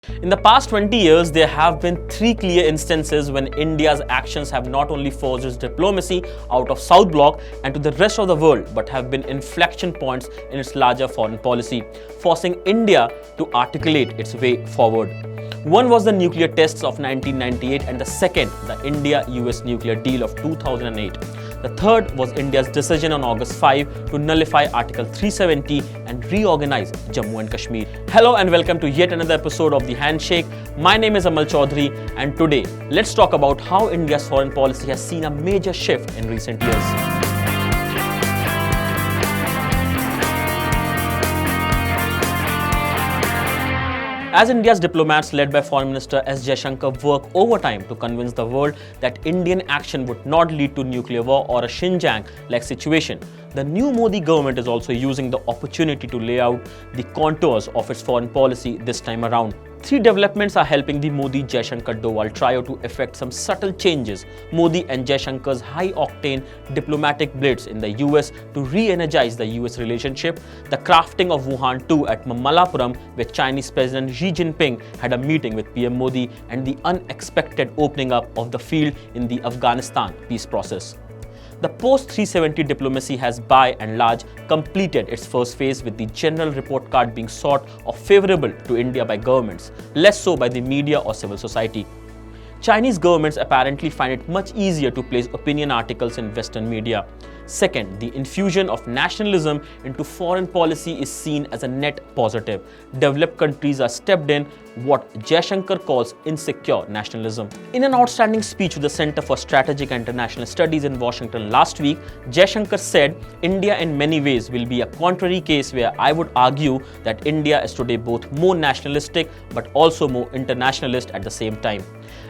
In the past 20 years, there have been three clear instances when India's actions have not only forced its diplomacy out of South Bloc and to the rest of the world, but have been inflection points in its larger foreign policy, forcing India to articulate its way forward. One was the nuclear tests of 1998 and the second, the India-US nuclear deal of 2008. The third was India's decision on August 5 to nullify Article 370 and reorganize Jammu and Kashmir. Hello and welcome to yet another episode of The Handshake. My name is Amal Chaudhary and today let's talk about how India's foreign policy has seen a major shift in recent years. As India's diplomats led by Foreign Minister S. Jaishankar work overtime to convince the world that Indian action would not lead to nuclear war or a Xinjiang-like situation, the new Modi government is also using the opportunity to lay out the contours of its foreign policy this time around. Three developments are helping the Modi-Jaishankar-Doval trio to effect some subtle changes. Modi and Jaishankar's high-octane diplomatic blitz in the US to re-energize the US relationship, the crafting of Wuhan II at Mamallapuram, where Chinese President Xi Jinping had a meeting with PM Modi, and the unexpected opening up of the field in the Afghanistan peace process. The post-370 diplomacy has by and large completed its first phase, with the general report card being sought or favorable to India by governments, less so by the media or civil society. Chinese governments apparently find it much easier to place opinion articles in Western media. Second, the infusion of nationalism into foreign policy is seen as a net positive. Developed countries are stepped in what Jaishankar calls insecure nationalism. In an outstanding speech to the Center for Strategic and International Studies in Washington last week, Jaishankar said, "India in many ways will be a contrary case where I would argue that India is today both more nationalistic but also more internationalist at the same time.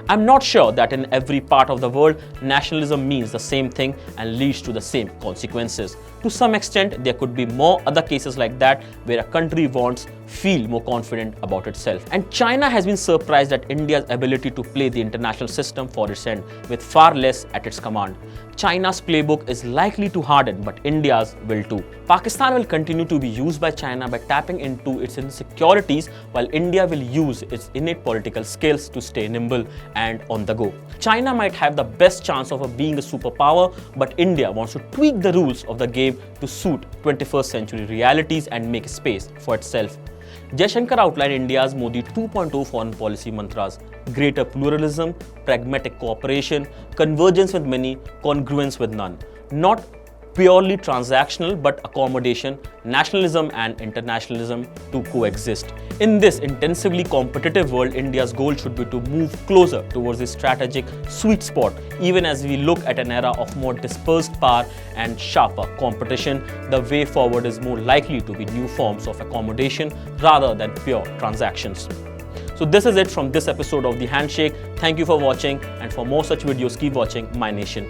I'm not sure that in every part of the world, nationalism means the same thing and leads to the same consequences. To some extent, there could be more other cases like that where a country wants feel more confident about itself." And China has been surprised at India's ability to play the international system for its end, with far less at its command. China's playbook is likely to harden, but India's will too. Pakistan will continue to be used by China by tapping into its insecurities, while India will use its innate political skills to stay nimble and on the go. China might have the best chance of being a superpower, but India wants to tweak the rules of the game to suit 21st century realities and make space for itself. Jaishankar outlined India's Modi 2.0 foreign policy mantras: greater pluralism, pragmatic cooperation, convergence with many, congruence with none. Not purely transactional, but accommodation, nationalism and internationalism to coexist. In this intensively competitive world, India's goal should be to move closer towards the strategic sweet spot. Even as we look at an era of more dispersed power and sharper competition, the way forward is more likely to be new forms of accommodation rather than pure transactions. So this is it from this episode of The Handshake. Thank you for watching, and for more such videos, keep watching My Nation.